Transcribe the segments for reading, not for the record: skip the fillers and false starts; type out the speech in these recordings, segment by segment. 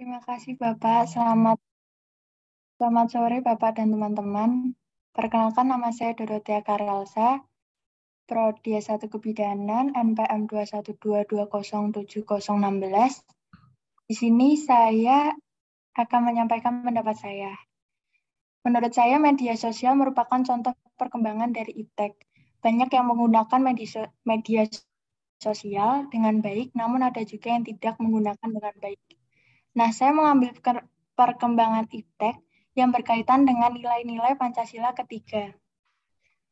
Terima kasih Bapak. Selamat sore Bapak dan teman-teman. Perkenalkan nama saya Dorothea Karyalsa, Prodi S1 Kebidanan, NPM 212207016. Di sini saya akan menyampaikan pendapat saya. Menurut saya, media sosial merupakan contoh perkembangan dari iptek. Banyak yang menggunakan media sosial dengan baik, namun ada juga yang tidak menggunakan dengan baik. Nah, saya mengambil perkembangan iptek yang berkaitan dengan nilai-nilai Pancasila ketiga.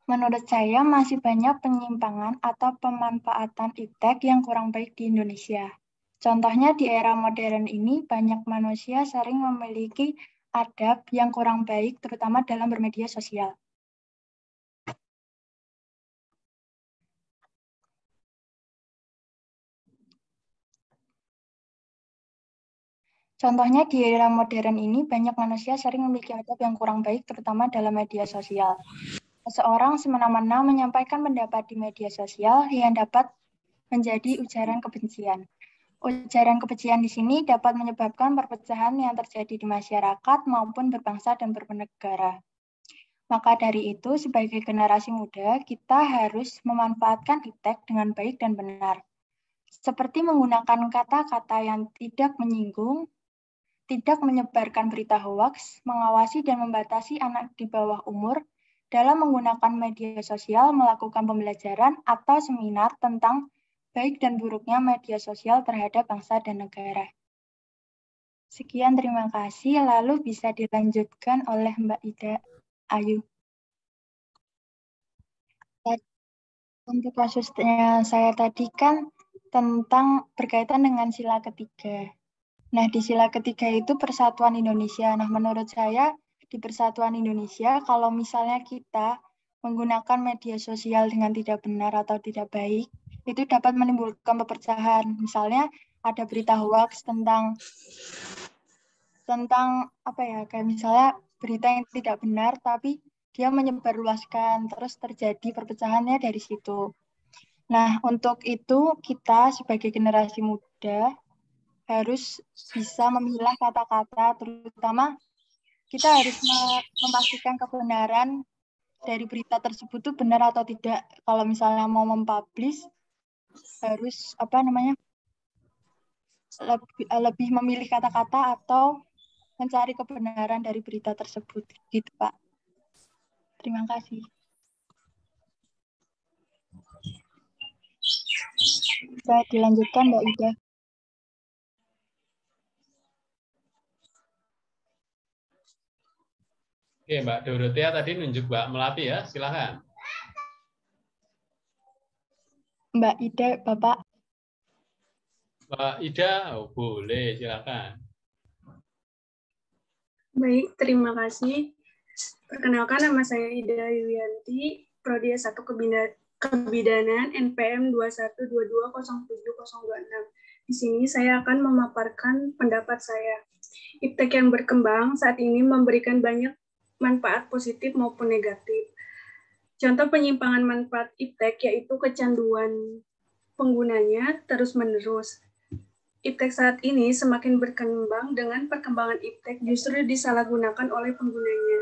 Menurut saya, masih banyak penyimpangan atau pemanfaatan iptek yang kurang baik di Indonesia. Contohnya di era modern ini, banyak manusia sering memiliki adab yang kurang baik, terutama dalam bermedia sosial. Contohnya di era modern ini, banyak manusia sering memiliki adab yang kurang baik, terutama dalam media sosial. Seseorang semena-mena menyampaikan pendapat di media sosial yang dapat menjadi ujaran kebencian. Ujaran kebencian di sini dapat menyebabkan perpecahan yang terjadi di masyarakat maupun berbangsa dan bernegara. Maka dari itu, sebagai generasi muda, kita harus memanfaatkan iptek dengan baik dan benar. Seperti menggunakan kata-kata yang tidak menyinggung, tidak menyebarkan berita hoaks, mengawasi dan membatasi anak di bawah umur dalam menggunakan media sosial, melakukan pembelajaran atau seminar tentang baik dan buruknya media sosial terhadap bangsa dan negara. Sekian, terima kasih. Lalu bisa dilanjutkan oleh Mbak Ida Ayu. Untuk kasusnya saya tadi kan tentang berkaitan dengan sila ketiga. Nah, di sila ketiga itu Persatuan Indonesia. Nah, menurut saya di Persatuan Indonesia, kalau misalnya kita menggunakan media sosial dengan tidak benar atau tidak baik, itu dapat menimbulkan perpecahan. Misalnya ada berita hoax tentang apa ya, kayak misalnya berita yang tidak benar, tapi dia menyebarluaskan, terus terjadi perpecahannya dari situ. Nah, untuk itu kita sebagai generasi muda harus bisa memilah kata-kata, terutama kita harus memastikan kebenaran dari berita tersebut itu benar atau tidak. Kalau misalnya mau mempublish, harus lebih memilih kata-kata atau mencari kebenaran dari berita tersebut, gitu Pak. Terima kasih. Bisa dilanjutkan Mbak Ida. Oke, Mbak Dorothea tadi nunjuk Mbak Melati ya, silakan. Mbak Ida, Bapak. Mbak Ida, boleh, silakan. Baik, terima kasih. Perkenalkan, nama saya Ida Yulianti, Prodi S1 Kebidanan NPM 212207026. Di sini saya akan memaparkan pendapat saya. Iptek yang berkembang saat ini memberikan banyak manfaat positif maupun negatif. Contoh penyimpangan manfaat iptek yaitu kecanduan penggunanya terus-menerus. Iptek saat ini semakin berkembang dengan perkembangan iptek justru disalahgunakan oleh penggunanya.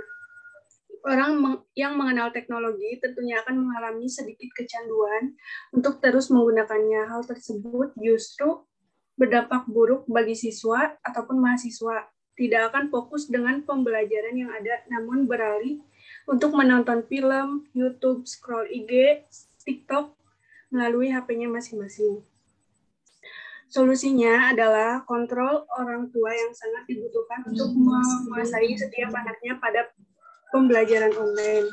Orang yang mengenal teknologi tentunya akan mengalami sedikit kecanduan untuk terus menggunakannya. Hal tersebut justru berdampak buruk bagi siswa ataupun mahasiswa. Tidak akan fokus dengan pembelajaran yang ada, namun beralih untuk menonton film, YouTube, scroll IG, TikTok melalui HP-nya masing-masing. Solusinya adalah kontrol orang tua yang sangat dibutuhkan untuk menguasai setiap anaknya pada pembelajaran online.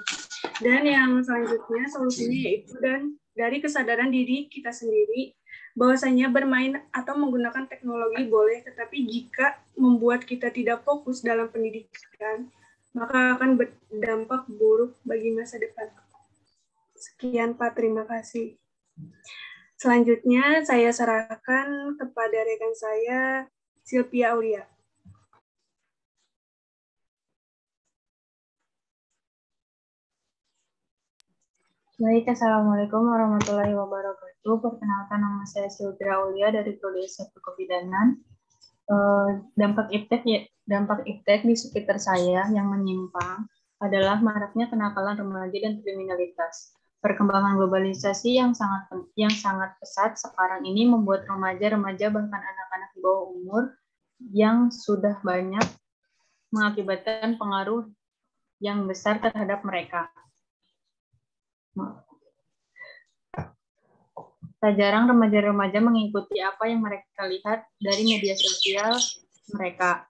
Dan yang selanjutnya solusinya yaitu dari kesadaran diri kita sendiri bahwasanya bermain atau menggunakan teknologi boleh, tetapi jika membuat kita tidak fokus dalam pendidikan, maka akan berdampak buruk bagi masa depan. Sekian Pak, terima kasih. Selanjutnya saya serahkan kepada rekan saya, Sylvia Aulia. Baik, Assalamualaikum warahmatullahi wabarakatuh. Perkenalkan, nama saya Sylvia Aulia dari Prodi S1 Kebidanan, dampak iptek di sekitar saya yang menyimpang adalah maraknya kenakalan remaja dan kriminalitas. Perkembangan globalisasi yang sangat pesat sekarang ini membuat remaja-remaja bahkan anak-anak di bawah umur yang sudah banyak mengakibatkan pengaruh yang besar terhadap mereka. Tak jarang remaja-remaja mengikuti apa yang mereka lihat dari media sosial mereka.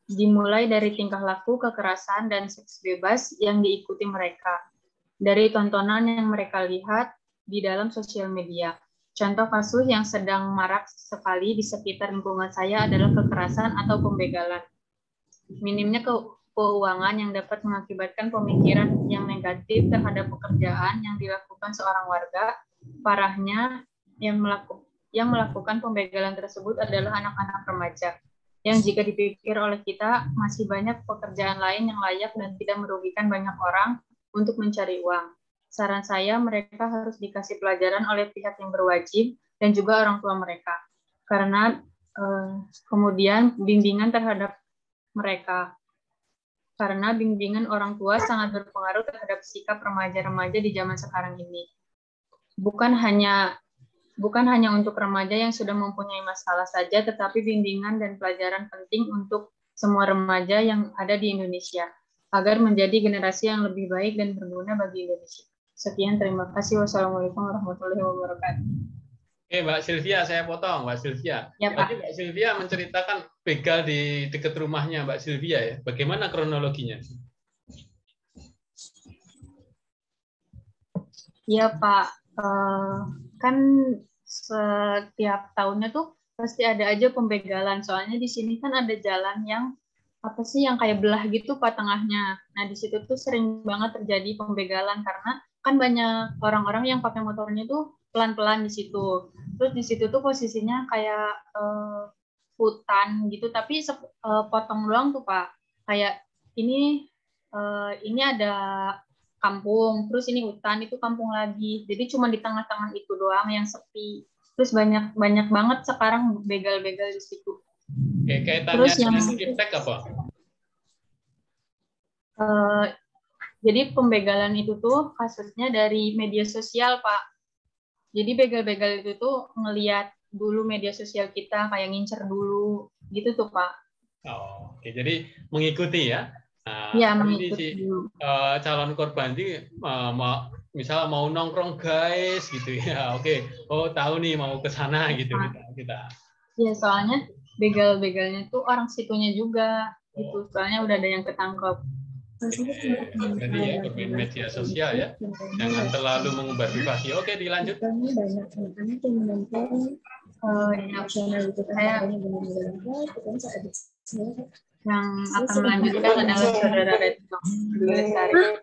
Dimulai dari tingkah laku, kekerasan, dan seks bebas yang diikuti mereka. Dari tontonan yang mereka lihat di dalam sosial media. Contoh kasus yang sedang marak sekali di sekitar lingkungan saya adalah kekerasan atau pembegalan. Minimnya keuangan yang dapat mengakibatkan pemikiran yang negatif terhadap pekerjaan yang dilakukan seorang warga. Parahnya, yang melakukan pembegalan tersebut adalah anak-anak remaja, yang jika dipikir oleh kita masih banyak pekerjaan lain yang layak dan tidak merugikan banyak orang untuk mencari uang. Saran saya, mereka harus dikasih pelajaran oleh pihak yang berwajib dan juga orang tua mereka. Karena kemudian bimbingan terhadap mereka. Karena bimbingan orang tua sangat berpengaruh terhadap sikap remaja-remaja di zaman sekarang ini. Bukan hanya untuk remaja yang sudah mempunyai masalah saja, tetapi bimbingan dan pelajaran penting untuk semua remaja yang ada di Indonesia, agar menjadi generasi yang lebih baik dan berguna bagi Indonesia. Sekian, terima kasih. Wassalamualaikum warahmatullahi wabarakatuh. Oke, Mbak Sylvia, saya potong, Mbak Sylvia. Ya, Pak. Tadi Mbak Sylvia menceritakan begal di dekat rumahnya Mbak Sylvia ya. Bagaimana kronologinya? Iya, Pak. Kan setiap tahunnya tuh pasti ada aja pembegalan. Soalnya di sini kan ada jalan yang yang kayak belah gitu Pak tengahnya. Nah, di situ tuh sering banget terjadi pembegalan karena kan banyak orang-orang yang pakai motornya tuh pelan-pelan di situ. Terus di situ tuh posisinya kayak hutan gitu, tapi potong doang tuh Pak. Kayak ini ada kampung, terus ini hutan, itu kampung lagi. Jadi cuma di tengah-tengah itu doang yang sepi. Terus banyak banget sekarang begal-begal di situ. Oke, kaitannya Terus dengan iptek apa? Jadi pembegalan itu tuh kasusnya dari media sosial, Pak. Jadi begal-begal itu tuh ngelihat dulu media sosial kita, kayak ngincer dulu, gitu tuh, Pak. Oh, oke. Jadi mengikuti ya. Nah, ya, ini si calon korban ini misalnya mau nongkrong guys gitu ya. Oke. Oh, tahu nih mau ke sana gitu kita. Ya, soalnya begal-begalnya tuh orang situnya juga gitu. Soalnya udah ada yang ketangkep. Jadi ya bermain media sosial ya. Jangan terlalu mengumbar privasi. Oke, dilanjut. Yang akan melanjutkan adalah Saudara Retno Lestari.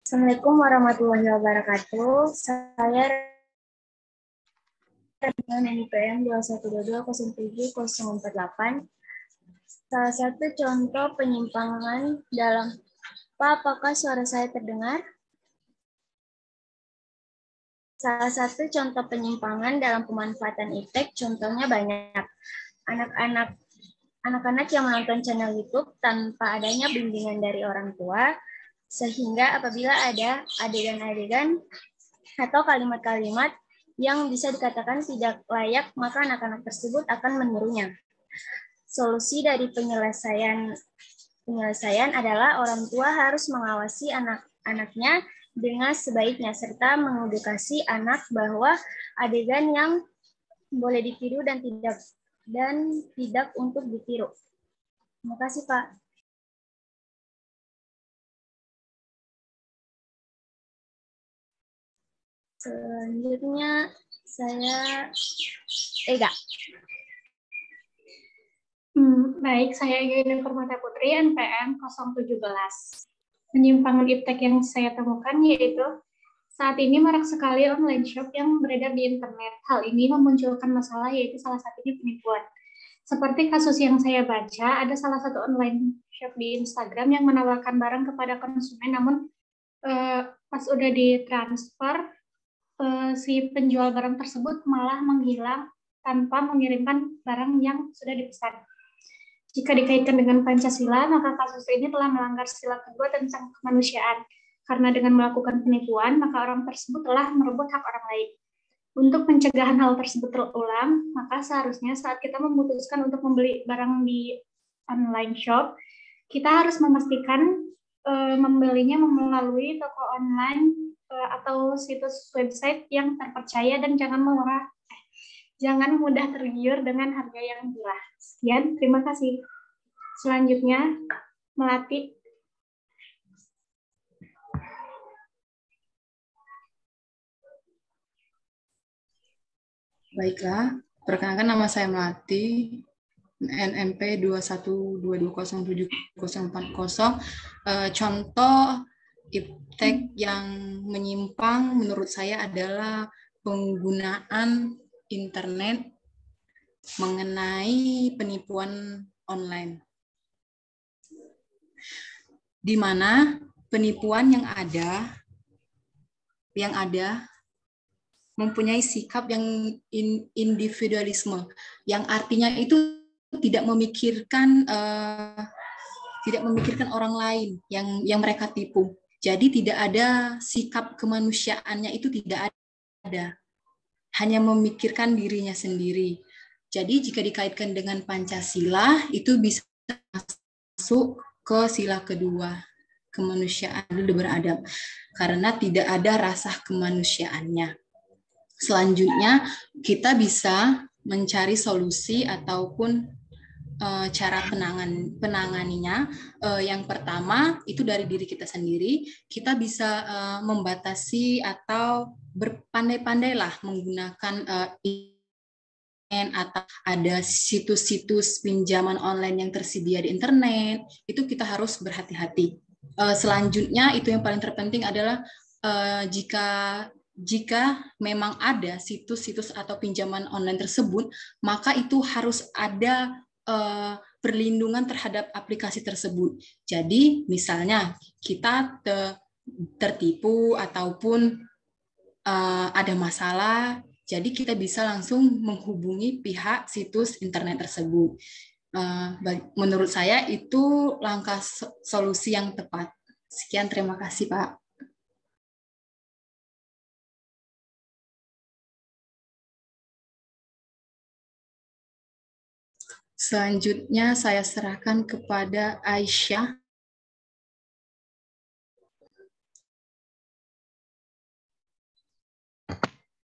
Assalamualaikum warahmatullahi wabarakatuh. Saya dengan NIPM 2122074048. Salah satu contoh penyimpangan dalam apakah suara saya terdengar? Salah satu contoh penyimpangan dalam pemanfaatan iptek, contohnya banyak. Anak-anak yang menonton channel YouTube tanpa adanya bimbingan dari orang tua, sehingga apabila ada adegan-adegan atau kalimat-kalimat yang bisa dikatakan tidak layak, maka anak-anak tersebut akan menirunya. Solusi dari penyelesaian adalah orang tua harus mengawasi anak-anaknya dengan sebaiknya, serta mengedukasi anak bahwa adegan yang boleh ditiru dan tidak untuk ditiru. Terima kasih, Pak. Selanjutnya saya Ega. Baik, saya Ega Nurmata Putri, NPM 017. Penyimpangan iptek yang saya temukan yaitu saat ini marak sekali online shop yang beredar di internet. Hal ini memunculkan masalah yaitu salah satunya penipuan. Seperti kasus yang saya baca, ada salah satu online shop di Instagram yang menawarkan barang kepada konsumen, namun pas udah ditransfer, si penjual barang tersebut malah menghilang tanpa mengirimkan barang yang sudah dipesan. Jika dikaitkan dengan Pancasila, maka kasus ini telah melanggar sila kedua tentang kemanusiaan. Karena dengan melakukan penipuan, maka orang tersebut telah merebut hak orang lain. Untuk pencegahan hal tersebut terulang, maka seharusnya saat kita memutuskan untuk membeli barang di online shop, kita harus memastikan membelinya melalui toko online atau situs website yang terpercaya dan jangan mudah tergiur dengan harga yang murah. Sekian, terima kasih. Selanjutnya, Melati. Baiklah, perkenalkan nama saya Melati, NMP 21220740. Contoh iptek yang menyimpang menurut saya adalah penggunaan internet mengenai penipuan online, di mana penipuan yang ada mempunyai sikap yang individualisme, yang artinya itu tidak memikirkan orang lain yang mereka tipu. Jadi tidak ada sikap kemanusiaannya, itu tidak ada. Hanya memikirkan dirinya sendiri. Jadi jika dikaitkan dengan Pancasila, itu bisa masuk ke sila kedua, kemanusiaan adil beradab, karena tidak ada rasa kemanusiaannya. Selanjutnya, kita bisa mencari solusi ataupun cara penanganinya. Yang pertama, itu dari diri kita sendiri. Kita bisa membatasi atau berpandai-pandailah menggunakan atau ada situs-situs pinjaman online yang tersedia di internet. Itu kita harus berhati-hati. Selanjutnya, itu yang paling terpenting adalah jika memang ada situs-situs atau pinjaman online tersebut, maka itu harus ada perlindungan terhadap aplikasi tersebut. Jadi, misalnya kita tertipu ataupun ada masalah, jadi kita bisa langsung menghubungi pihak situs internet tersebut. Menurut saya itu langkah solusi yang tepat. Sekian, terima kasih, Pak. Selanjutnya saya serahkan kepada Aisyah.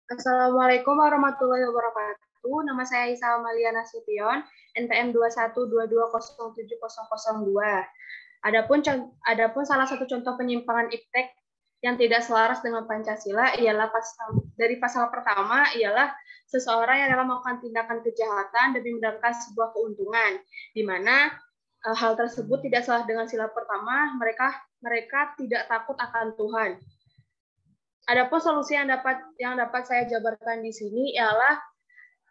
Assalamualaikum warahmatullahi wabarakatuh. Nama saya Isa Amalia Nasution, NPM 2122070002. Adapun salah satu contoh penyimpangan iptek yang tidak selaras dengan Pancasila ialah dari pasal pertama ialah seseorang yang dalam melakukan tindakan kejahatan demi mendapatkan sebuah keuntungan, di mana hal tersebut tidak salah dengan sila pertama, mereka tidak takut akan Tuhan. Adapun solusi yang dapat saya jabarkan di sini ialah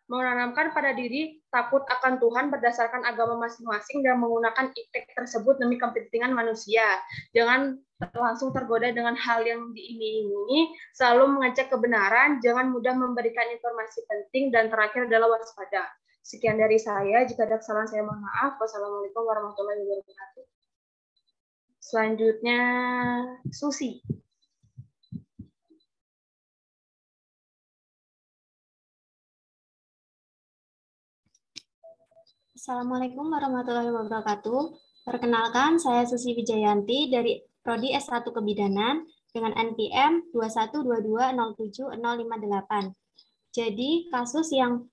menanamkan pada diri takut akan Tuhan berdasarkan agama masing-masing dan menggunakan iptek tersebut demi kepentingan manusia. Jangan langsung tergoda dengan hal yang diiming-imingi, selalu mengecek kebenaran, jangan mudah memberikan informasi penting, dan terakhir adalah waspada. Sekian dari saya, jika ada kesalahan saya mohon maaf. Wassalamualaikum warahmatullahi wabarakatuh. Selanjutnya, Susi. Assalamualaikum warahmatullahi wabarakatuh. Perkenalkan, saya Susi Wijayanti dari Prodi S1 Kebidanan dengan NPM 2122070058. Jadi, kasus yang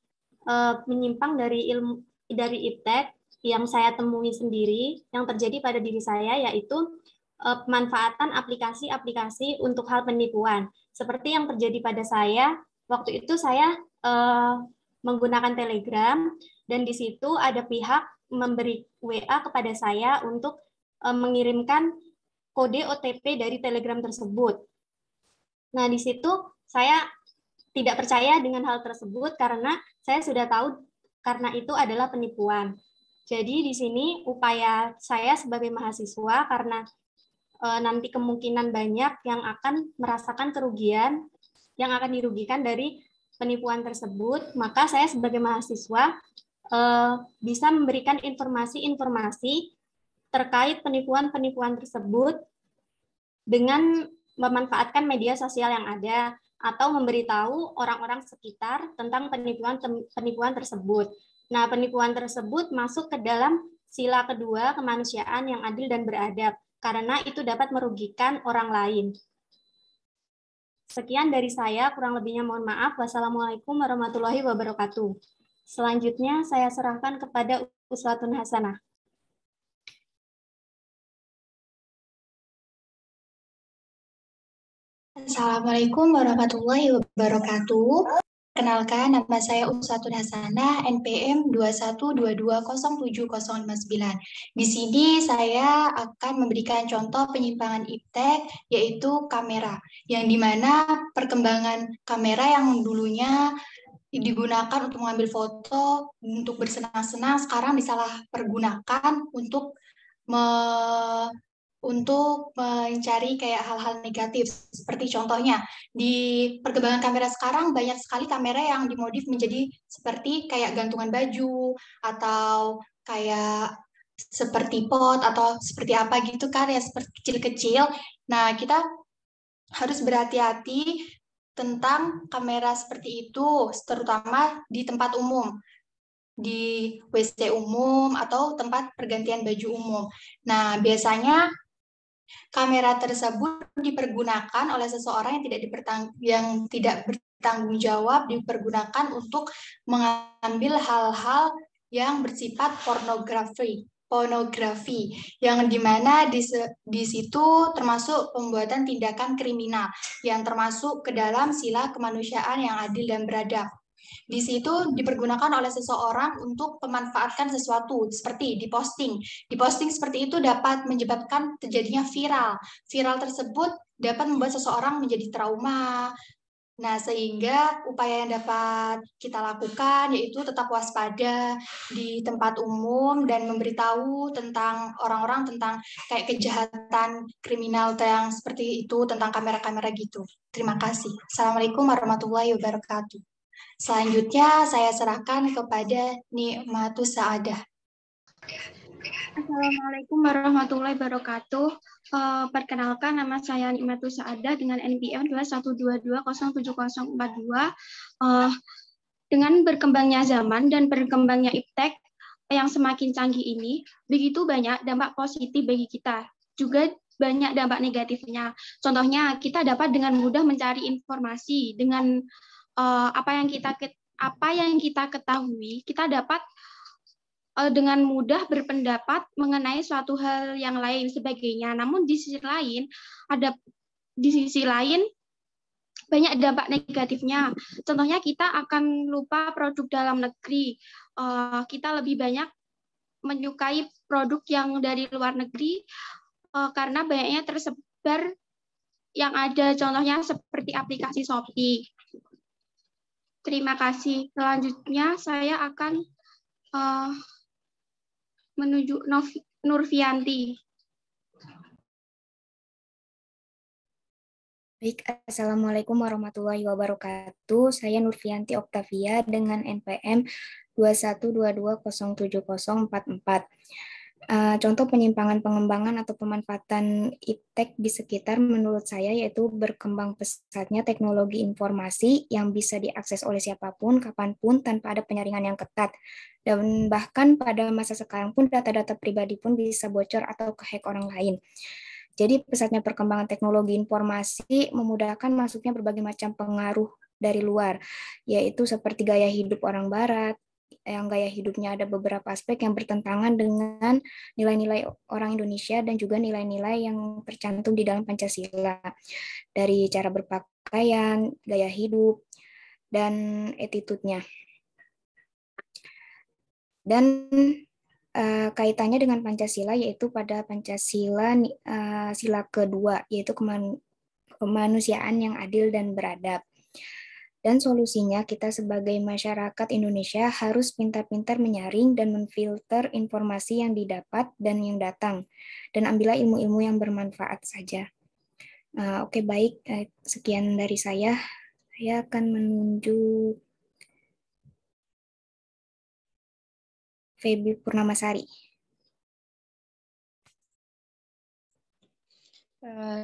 menyimpang dari iptek yang saya temui sendiri, yang terjadi pada diri saya, yaitu pemanfaatan aplikasi-aplikasi untuk hal penipuan. Seperti yang terjadi pada saya, waktu itu saya menggunakan Telegram, dan di situ ada pihak memberi WA kepada saya untuk mengirimkan kode OTP dari Telegram tersebut. Nah, di situ saya tidak percaya dengan hal tersebut karena saya sudah tahu karena itu adalah penipuan. Jadi di sini upaya saya sebagai mahasiswa karena nanti kemungkinan banyak yang akan merasakan kerugian yang akan dirugikan dari penipuan tersebut, maka saya sebagai mahasiswa bisa memberikan informasi-informasi terkait penipuan-penipuan tersebut dengan memanfaatkan media sosial yang ada atau memberitahu orang-orang sekitar tentang penipuan tersebut. Nah, penipuan tersebut masuk ke dalam sila kedua kemanusiaan yang adil dan beradab, karena itu dapat merugikan orang lain. Sekian dari saya, kurang lebihnya mohon maaf. Wassalamualaikum warahmatullahi wabarakatuh. Selanjutnya saya serahkan kepada Uswatun Hasanah. Assalamualaikum warahmatullahi wabarakatuh. Kenalkan, nama saya Uswatun Hasanah, NPM 212207059. Di sini saya akan memberikan contoh penyimpangan iptek, yaitu kamera, yang dimana perkembangan kamera yang dulunya digunakan untuk mengambil foto, untuk bersenang-senang, sekarang disalahpergunakan untuk mencari kayak hal-hal negatif. Seperti contohnya, di perkembangan kamera sekarang banyak sekali kamera yang dimodif menjadi seperti kayak gantungan baju, atau kayak seperti pot, atau seperti apa gitu kan, ya seperti kecil-kecil. Nah, kita harus berhati-hati tentang kamera seperti itu, terutama di tempat umum, di WC umum, atau tempat pergantian baju umum. Nah, biasanya kamera tersebut dipergunakan oleh seseorang yang tidak bertanggung jawab, dipergunakan untuk mengambil hal-hal yang bersifat pornografi, yang dimana di situ termasuk pembuatan tindakan kriminal yang termasuk ke dalam sila kemanusiaan yang adil dan beradab. Di situ dipergunakan oleh seseorang untuk memanfaatkan sesuatu, seperti diposting. Diposting seperti itu dapat menyebabkan terjadinya viral. Viral tersebut dapat membuat seseorang menjadi trauma. Nah, sehingga upaya yang dapat kita lakukan yaitu tetap waspada di tempat umum dan memberitahu tentang orang-orang tentang kayak kejahatan kriminal yang seperti itu, tentang kamera-kamera gitu. Terima kasih. Assalamualaikum warahmatullahi wabarakatuh. Selanjutnya saya serahkan kepada Nikmatus Sa'adah. Assalamualaikum warahmatullahi wabarakatuh. Perkenalkan, nama saya Nikmatus Sa'adah dengan NPM 212207042. Dengan berkembangnya zaman dan berkembangnya iptek yang semakin canggih ini, begitu banyak dampak positif bagi kita. Juga banyak dampak negatifnya. Contohnya, kita dapat dengan mudah mencari informasi dengan apa yang kita ketahui, kita dapat dengan mudah berpendapat mengenai suatu hal yang lain sebagainya. Namun di sisi lain banyak dampak negatifnya. Contohnya kita akan lupa produk dalam negeri. Kita lebih banyak menyukai produk yang dari luar negeri karena banyaknya tersebar yang ada. Contohnya seperti aplikasi Shopee. Terima kasih. Selanjutnya saya akan menuju Nurfianti. Baik, Assalamualaikum warahmatullahi wabarakatuh. Saya Nurfianti Oktavia dengan NPM 212207044. Contoh penyimpangan pengembangan atau pemanfaatan iptek di sekitar menurut saya yaitu berkembang pesatnya teknologi informasi yang bisa diakses oleh siapapun, kapanpun, tanpa ada penyaringan yang ketat. Dan bahkan pada masa sekarang pun data-data pribadi pun bisa bocor atau ke-hack orang lain. Jadi pesatnya perkembangan teknologi informasi memudahkan masuknya berbagai macam pengaruh dari luar, yaitu seperti gaya hidup orang Barat, yang gaya hidupnya ada beberapa aspek yang bertentangan dengan nilai-nilai orang Indonesia dan juga nilai-nilai yang tercantum di dalam Pancasila, dari cara berpakaian, gaya hidup, dan attitude-nya. Dan kaitannya dengan Pancasila yaitu pada Pancasila sila kedua, yaitu kemanusiaan yang adil dan beradab. Dan solusinya kita sebagai masyarakat Indonesia harus pintar-pintar menyaring dan menfilter informasi yang didapat dan yang datang. Dan ambillah ilmu-ilmu yang bermanfaat saja. Oke, baik. Sekian dari saya. Saya akan menunjuk Feby Purnamasari.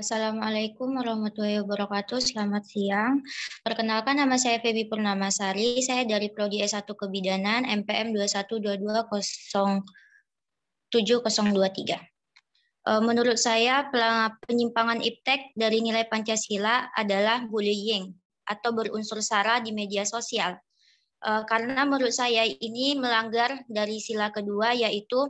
Assalamualaikum warahmatullahi wabarakatuh. Selamat siang. Perkenalkan, nama saya Feby Purnamasari. Saya dari Prodi S1 Kebidanan MPM 212207023. Menurut saya, penyimpangan iptek dari nilai Pancasila adalah bullying atau berunsur sara di media sosial. Karena menurut saya ini melanggar dari sila kedua, yaitu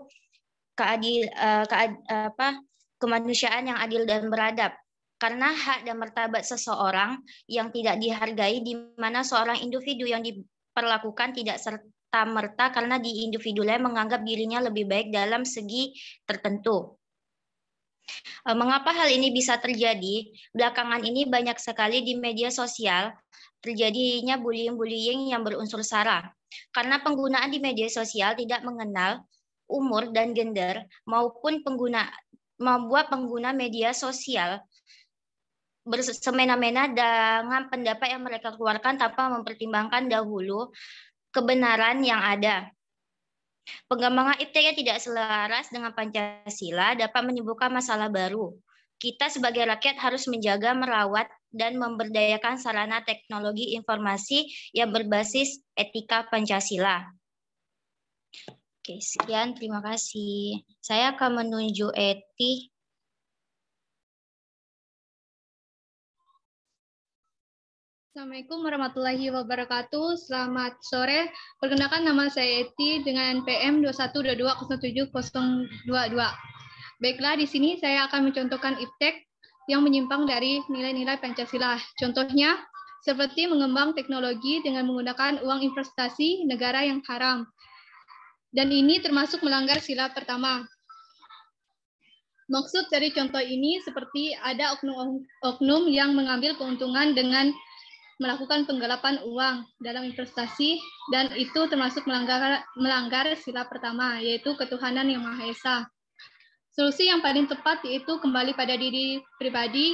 kemanusiaan yang adil dan beradab. Karena hak dan martabat seseorang yang tidak dihargai, di mana seorang individu yang diperlakukan tidak serta-merta karena di individunya menganggap dirinya lebih baik dalam segi tertentu. Mengapa hal ini bisa terjadi? Belakangan ini banyak sekali di media sosial terjadinya bullying-bullying yang berunsur sara. Karena penggunaan di media sosial tidak mengenal umur dan gender, maupun membuat pengguna media sosial bersemena-mena dengan pendapat yang mereka keluarkan tanpa mempertimbangkan dahulu kebenaran yang ada. Pengembangan iptek yang tidak selaras dengan Pancasila dapat menimbulkan masalah baru. Kita sebagai rakyat harus menjaga, merawat, dan memberdayakan sarana teknologi informasi yang berbasis etika Pancasila. Oke, sekian. Terima kasih. Saya akan menunjuk Eti. Assalamualaikum warahmatullahi wabarakatuh. Selamat sore. Perkenalkan, nama saya Eti dengan NPM 2122070022. Baiklah, di sini saya akan mencontohkan iptek yang menyimpang dari nilai-nilai Pancasila. Contohnya, seperti mengembang teknologi dengan menggunakan uang investasi negara yang haram. Dan ini termasuk melanggar sila pertama. Maksud dari contoh ini seperti ada oknum yang mengambil keuntungan dengan melakukan penggelapan uang dalam investasi, dan itu termasuk melanggar sila pertama, yaitu ketuhanan yang Maha Esa. Solusi yang paling tepat yaitu kembali pada diri pribadi.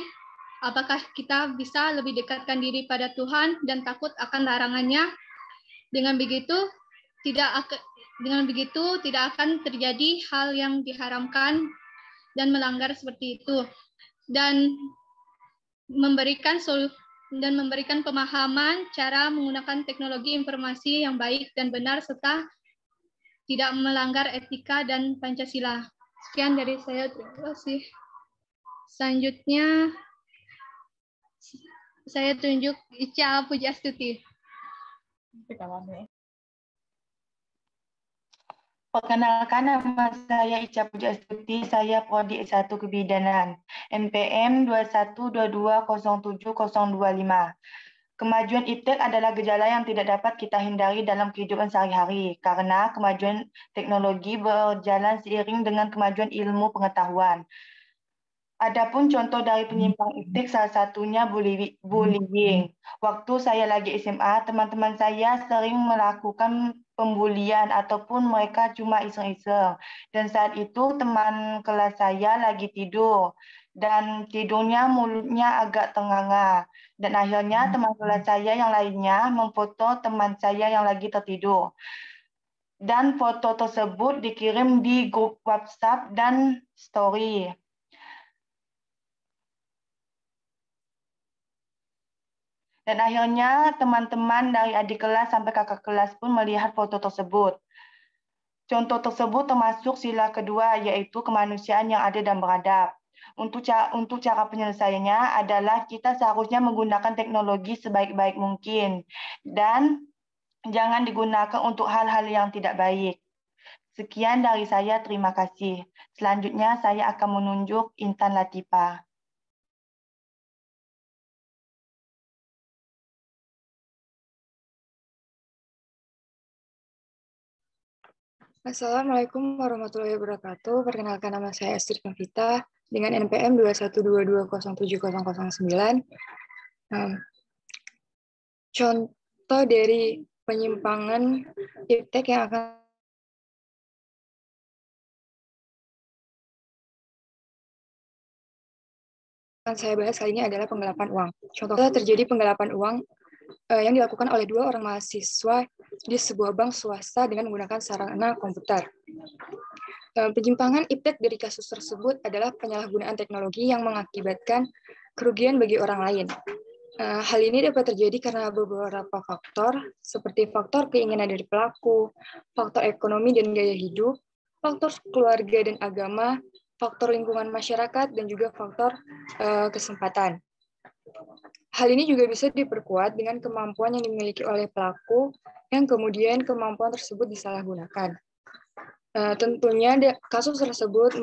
Apakah kita bisa lebih dekatkan diri pada Tuhan dan takut akan larangannya? Dengan begitu tidak akan terjadi hal yang diharamkan dan melanggar seperti itu, dan memberikan pemahaman cara menggunakan teknologi informasi yang baik dan benar serta tidak melanggar etika dan Pancasila. Sekian dari saya, terima kasih. Selanjutnya saya tunjuk Ica Pujastuti. Perkenalkan, nama saya Ica Pujastuti, saya Prodi S1 Kebidanan, NPM 212207025. Kemajuan iptek adalah gejala yang tidak dapat kita hindari dalam kehidupan sehari-hari, karena kemajuan teknologi berjalan seiring dengan kemajuan ilmu pengetahuan. Adapun contoh dari penyimpang iptek, salah satunya bullying. Waktu saya lagi SMA, teman-teman saya sering melakukan pembulian ataupun mereka cuma iseng-iseng. Dan saat itu teman kelas saya lagi tidur dan tidurnya mulutnya agak ternganga. Dan akhirnya teman kelas saya yang lainnya memfoto teman saya yang lagi tertidur. Dan foto tersebut dikirim di grup WhatsApp dan story. Dan akhirnya teman-teman dari adik kelas sampai kakak kelas pun melihat foto tersebut. Contoh tersebut termasuk sila kedua, yaitu kemanusiaan yang adil dan beradab. Untuk cara penyelesaiannya adalah kita seharusnya menggunakan teknologi sebaik-baik mungkin. Dan jangan digunakan untuk hal-hal yang tidak baik. Sekian dari saya, terima kasih. Selanjutnya saya akan menunjuk Intan Latifah. Assalamualaikum warahmatullahi wabarakatuh. Perkenalkan, nama saya Estri Novita dengan NPM 212207009. Contoh dari penyimpangan iptek yang akan saya bahas kali ini adalah penggelapan uang. Contohnya terjadi penggelapan uang yang dilakukan oleh 2 orang mahasiswa di sebuah bank swasta dengan menggunakan sarana komputer. Penyimpangan iptek dari kasus tersebut adalah penyalahgunaan teknologi yang mengakibatkan kerugian bagi orang lain. Hal ini dapat terjadi karena beberapa faktor, seperti faktor keinginan dari pelaku, faktor ekonomi dan gaya hidup, faktor keluarga dan agama, faktor lingkungan masyarakat, dan juga faktor kesempatan. Hal ini juga bisa diperkuat dengan kemampuan yang dimiliki oleh pelaku yang kemudian kemampuan tersebut disalahgunakan. Tentunya kasus tersebut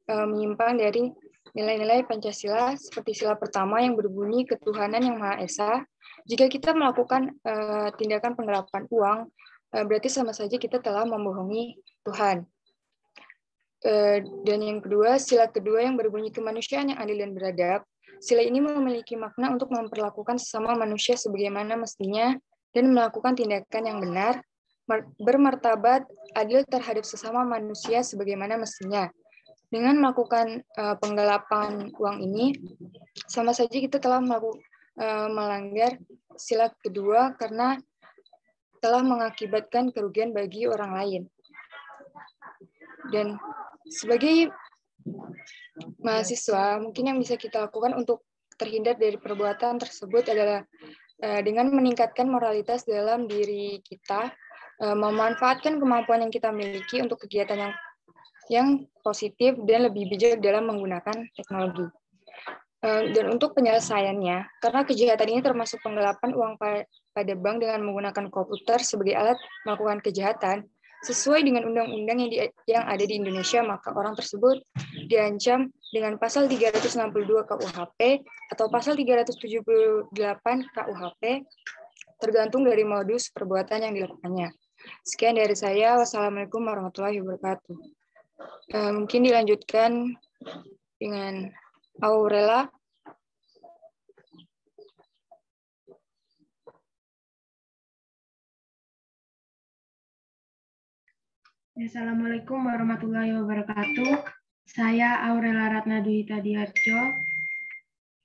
menyimpang dari nilai-nilai Pancasila seperti sila pertama yang berbunyi ketuhanan yang Maha Esa. Jika kita melakukan tindakan penggelapan uang, berarti sama saja kita telah membohongi Tuhan. Dan yang kedua, sila kedua yang berbunyi kemanusiaan yang adil dan beradab. Sila ini memiliki makna untuk memperlakukan sesama manusia sebagaimana mestinya dan melakukan tindakan yang benar, bermartabat, adil terhadap sesama manusia sebagaimana mestinya. Dengan melakukan penggelapan uang ini, sama saja kita telah melanggar sila kedua karena telah mengakibatkan kerugian bagi orang lain. Dan sebagai mahasiswa, mungkin yang bisa kita lakukan untuk terhindar dari perbuatan tersebut adalah dengan meningkatkan moralitas dalam diri kita, memanfaatkan kemampuan yang kita miliki untuk kegiatan yang positif dan lebih bijak dalam menggunakan teknologi. Dan untuk penyelesaiannya, karena kejahatan ini termasuk penggelapan uang pada bank dengan menggunakan komputer sebagai alat melakukan kejahatan, sesuai dengan undang-undang yang ada di Indonesia, maka orang tersebut diancam dengan pasal 362 KUHP atau pasal 378 KUHP, tergantung dari modus perbuatan yang dilakukannya. Sekian dari saya. Wassalamualaikum warahmatullahi wabarakatuh. Mungkin dilanjutkan dengan Aurela. Assalamualaikum warahmatullahi wabarakatuh. Saya Aurela Ratna Dwi Tadiharjo.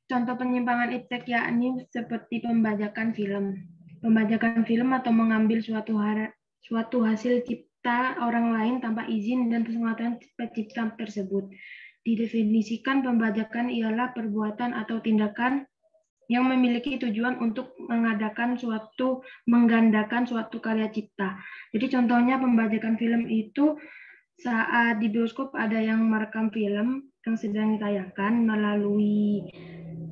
Contoh penyimpangan iptek yakni seperti pembajakan film. Pembajakan film atau mengambil suatu hasil cipta orang lain tanpa izin dan pengetahuan pencipta tersebut. Didefinisikan pembajakan ialah perbuatan atau tindakan yang memiliki tujuan untuk menggandakan suatu karya cipta. Jadi contohnya pembajakan film itu saat di bioskop ada yang merekam film yang sedang ditayangkan melalui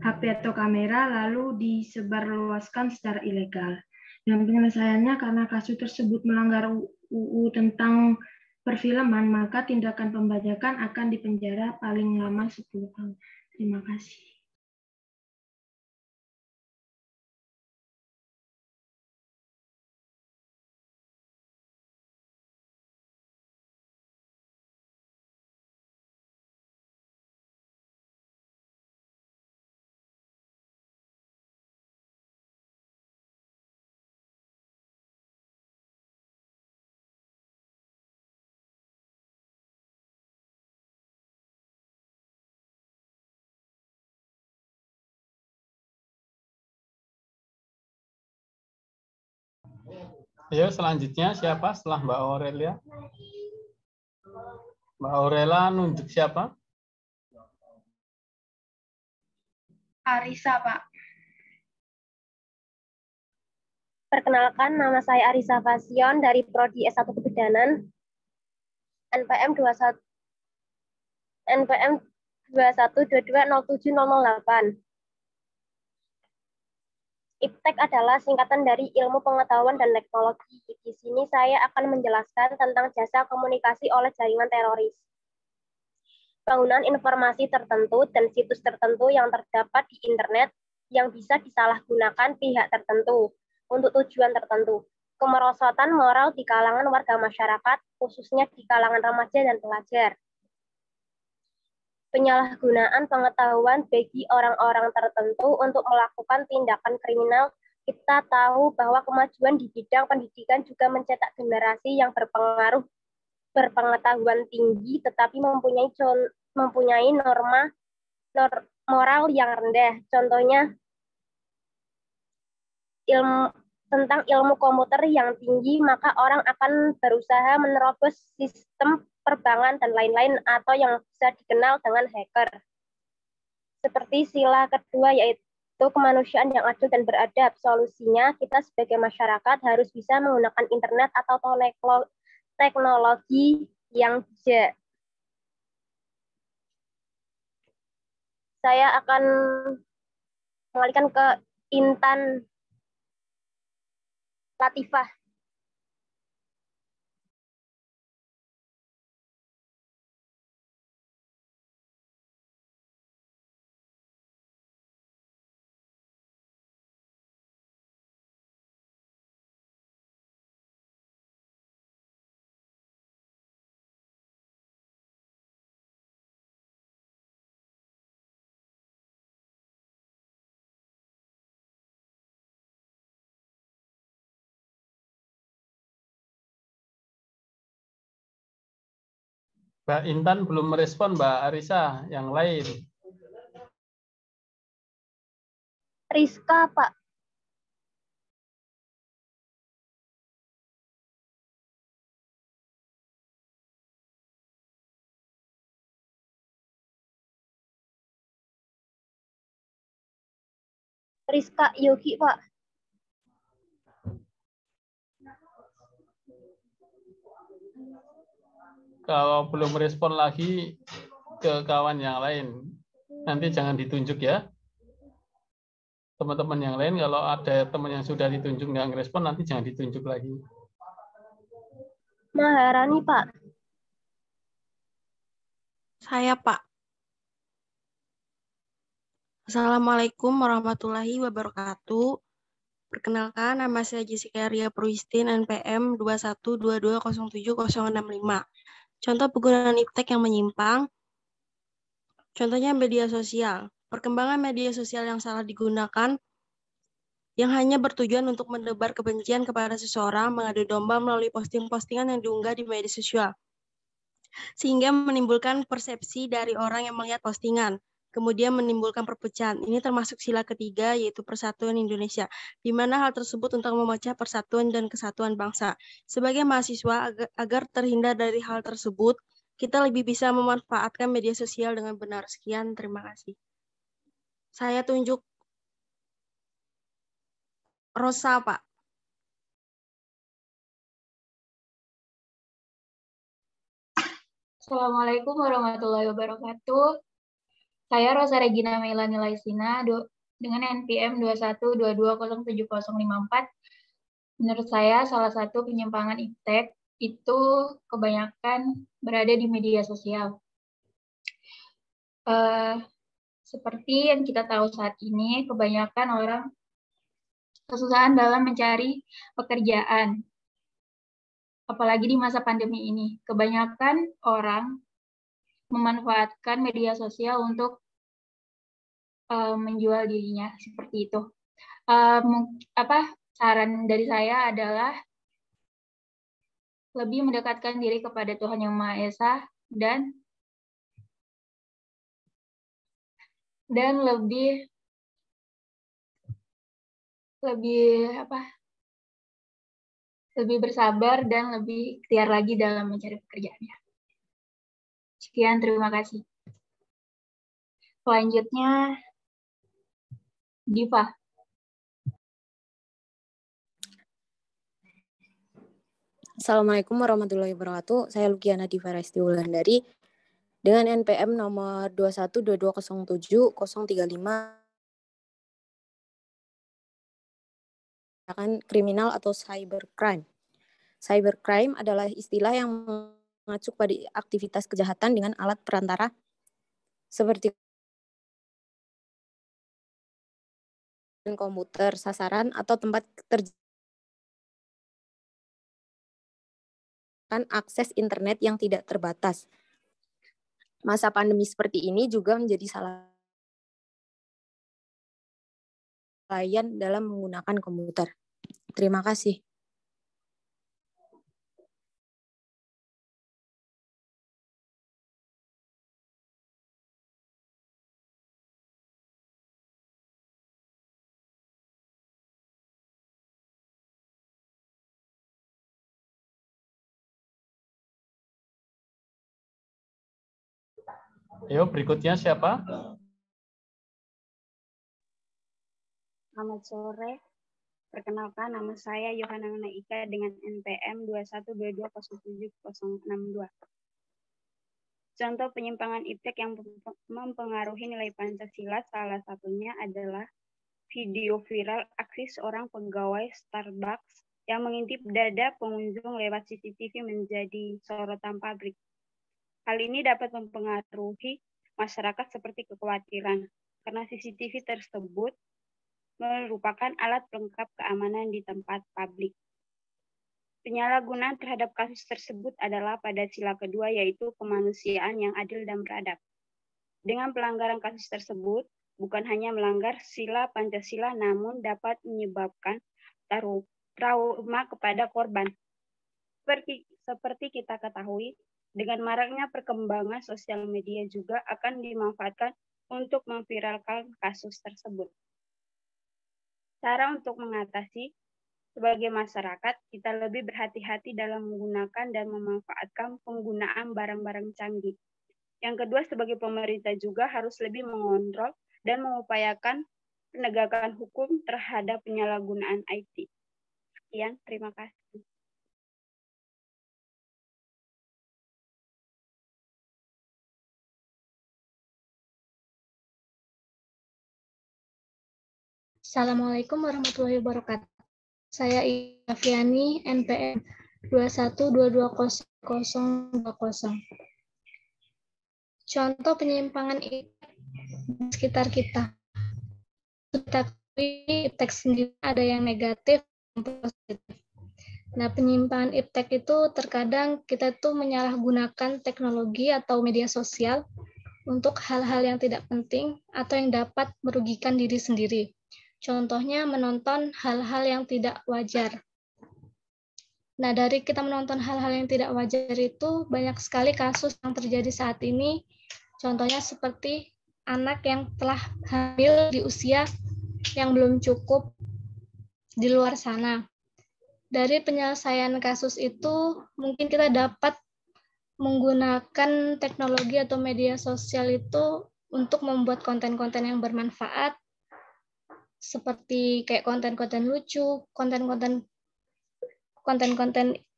HP atau kamera lalu disebarluaskan secara ilegal. Dan penyelesaiannya karena kasus tersebut melanggar UU tentang perfilman, maka tindakan pembajakan akan dipenjara paling lama 10 tahun. Terima kasih. Ya, selanjutnya siapa setelah Mbak Aurelia? Mbak Aurela nunjuk siapa? Arisa, Pak. Perkenalkan, nama saya Arisa Fasion dari Prodi S1 Kebidanan, NPM 21220708. Iptek adalah singkatan dari Ilmu Pengetahuan dan Teknologi. Di sini saya akan menjelaskan tentang jasa komunikasi oleh jaringan teroris. Bangunan informasi tertentu dan situs tertentu yang terdapat di internet yang bisa disalahgunakan pihak tertentu untuk tujuan tertentu. Kemerosotan moral di kalangan warga masyarakat, khususnya di kalangan remaja dan pelajar. Penyalahgunaan pengetahuan bagi orang-orang tertentu untuk melakukan tindakan kriminal Kita tahu bahwa kemajuan di bidang pendidikan juga mencetak generasi yang berpengetahuan tinggi, tetapi mempunyai moral yang rendah. Contohnya, tentang ilmu komputer yang tinggi, maka orang akan berusaha menerobos sistem perbankan dan lain-lain, atau yang bisa dikenal dengan hacker. Seperti sila kedua, yaitu kemanusiaan yang adil dan beradab. Solusinya, kita sebagai masyarakat harus bisa menggunakan internet atau teknologi yang bijak. Saya akan mengalihkan ke Intan Latifah. Mbak Intan belum merespon Mbak Arisa, yang lain. Rizka, Pak. Rizka Yogi, Pak. Kalau belum respon lagi ke kawan yang lain, nanti jangan ditunjuk ya. Teman-teman yang lain, kalau ada teman yang sudah ditunjuk nggak ngerespon, nanti jangan ditunjuk lagi. Maharani, Pak. Saya, Pak. Assalamualaikum warahmatullahi wabarakatuh. Perkenalkan, nama saya Jessica Ria Purwistin, NPM 2122070065. Contoh penggunaan iptek yang menyimpang, contohnya media sosial. Perkembangan media sosial yang salah digunakan, yang hanya bertujuan untuk menebar kebencian kepada seseorang, mengadu domba melalui posting-postingan yang diunggah di media sosial, sehingga menimbulkan persepsi dari orang yang melihat postingan, kemudian menimbulkan perpecahan. Ini termasuk sila ketiga, yaitu persatuan Indonesia, di mana hal tersebut untuk memecah persatuan dan kesatuan bangsa. Sebagai mahasiswa, agar terhindar dari hal tersebut, kita lebih bisa memanfaatkan media sosial dengan benar. Sekian, terima kasih. Saya tunjuk Rosa, Pak. Assalamualaikum warahmatullahi wabarakatuh. Saya Rosa Regina Meilani Laisina dengan NPM 2122070054. Menurut saya, salah satu penyimpangan iptek itu kebanyakan berada di media sosial. Seperti yang kita tahu saat ini, kebanyakan orang kesusahan dalam mencari pekerjaan. Apalagi di masa pandemi ini, kebanyakan orang memanfaatkan media sosial untuk menjual dirinya, seperti itu. Saran dari saya adalah lebih mendekatkan diri kepada Tuhan Yang Maha Esa dan lebih bersabar dan lebih ikhtiar lagi dalam mencari pekerjaannya. Sekian, terima kasih. Selanjutnya, Diva. Assalamualaikum warahmatullahi wabarakatuh. Saya Lukiana Diva Resti Wulandari dengan NPM nomor 2122070035. Kriminal atau cybercrime. Cybercrime adalah istilah yang mengacu pada aktivitas kejahatan dengan alat perantara seperti komputer, sasaran, atau tempat akses internet yang tidak terbatas. Masa pandemi seperti ini juga menjadi salah kelalaian dalam menggunakan komputer. Terima kasih. Ayo, berikutnya siapa? Selamat sore. Perkenalkan, nama saya Yohana Ika dengan NPM 212207062. Contoh penyimpangan iptek yang mempengaruhi nilai Pancasila salah satunya adalah video viral aksi seorang pegawai Starbucks yang mengintip dada pengunjung lewat CCTV menjadi sorotan publik. Hal ini dapat mempengaruhi masyarakat seperti kekhawatiran karena CCTV tersebut merupakan alat pelengkap keamanan di tempat publik. Penyalahgunaan terhadap kasus tersebut adalah pada sila kedua, yaitu kemanusiaan yang adil dan beradab. Dengan pelanggaran kasus tersebut, bukan hanya melanggar sila Pancasila, namun dapat menyebabkan trauma kepada korban. Seperti kita ketahui, dengan maraknya perkembangan sosial media juga akan dimanfaatkan untuk memviralkan kasus tersebut. Cara untuk mengatasi, sebagai masyarakat, kita lebih berhati-hati dalam menggunakan dan memanfaatkan penggunaan barang-barang canggih. Yang kedua, sebagai pemerintah juga harus lebih mengontrol dan mengupayakan penegakan hukum terhadap penyalahgunaan IT. Sekian, terima kasih. Assalamualaikum warahmatullahi wabarakatuh. Saya Iafiani, NPM 212202020. Contoh penyimpangan di sekitar kita. Kita iptek sendiri ada yang negatif dan positif. Nah, penyimpangan iptek itu terkadang kita tuh menyalahgunakan teknologi atau media sosial untuk hal-hal yang tidak penting atau yang dapat merugikan diri sendiri. Contohnya menonton hal-hal yang tidak wajar. Nah, dari kita menonton hal-hal yang tidak wajar itu banyak sekali kasus yang terjadi saat ini. Contohnya seperti anak yang telah hamil di usia yang belum cukup di luar sana. Dari penyelesaian kasus itu mungkin kita dapat menggunakan teknologi atau media sosial itu untuk membuat konten-konten yang bermanfaat, seperti kayak konten-konten lucu, konten-konten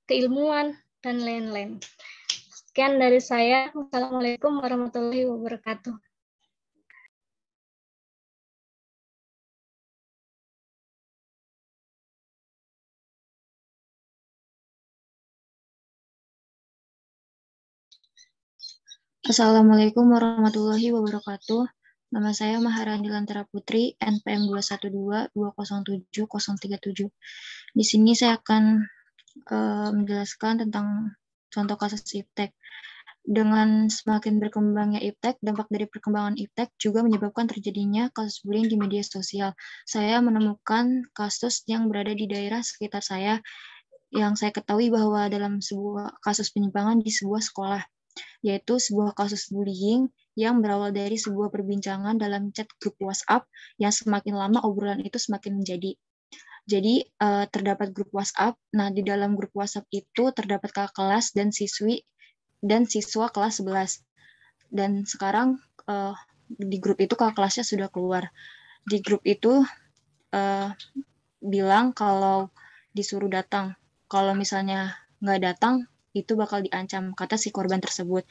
keilmuan, dan lain-lain. Sekian dari saya. Wassalamualaikum warahmatullahi wabarakatuh. Assalamualaikum warahmatullahi wabarakatuh. Nama saya Maharani Lantara Putri, NPM 212207037. Di sini saya akan menjelaskan tentang contoh kasus iptek. Dengan semakin berkembangnya iptek, dampak dari perkembangan iptek juga menyebabkan terjadinya kasus bullying di media sosial. Saya menemukan kasus yang berada di daerah sekitar saya, yang saya ketahui bahwa dalam sebuah kasus penyimpangan di sebuah sekolah, yaitu sebuah kasus bullying yang berawal dari sebuah perbincangan dalam chat grup WhatsApp yang semakin lama obrolan itu semakin menjadi. Jadi terdapat grup WhatsApp. Nah, di dalam grup WhatsApp itu terdapat kakak kelas dan siswa kelas 11. Dan sekarang di grup itu kakak kelasnya sudah keluar. Di grup itu bilang kalau disuruh datang. Kalau misalnya nggak datang, itu bakal diancam, kata si korban tersebut.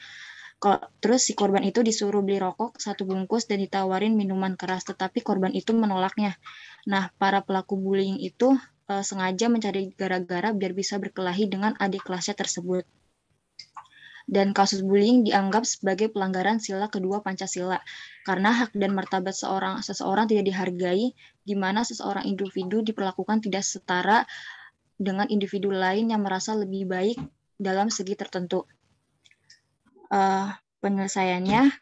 Terus si korban itu disuruh beli rokok 1 bungkus dan ditawarin minuman keras, tetapi korban itu menolaknya. Nah, para pelaku bullying itu sengaja mencari gara-gara biar bisa berkelahi dengan adik kelasnya tersebut. Dan kasus bullying dianggap sebagai pelanggaran sila kedua Pancasila, karena hak dan martabat seseorang tidak dihargai, di mana seseorang individu diperlakukan tidak setara dengan individu lain yang merasa lebih baik dalam segi tertentu. Penyelesaiannya,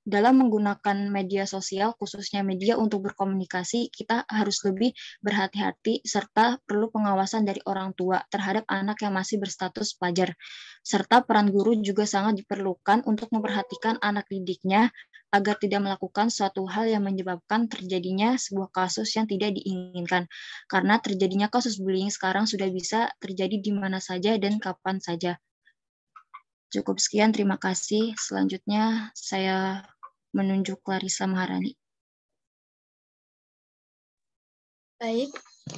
dalam menggunakan media sosial, khususnya media untuk berkomunikasi, kita harus lebih berhati-hati serta perlu pengawasan dari orang tua terhadap anak yang masih berstatus pelajar. Serta peran guru juga sangat diperlukan untuk memperhatikan anak didiknya agar tidak melakukan suatu hal yang menyebabkan terjadinya sebuah kasus yang tidak diinginkan. Karena terjadinya kasus bullying sekarang sudah bisa terjadi di mana saja dan kapan saja. Cukup sekian, terima kasih. Selanjutnya saya menunjuk Clarissa Maharani. Baik,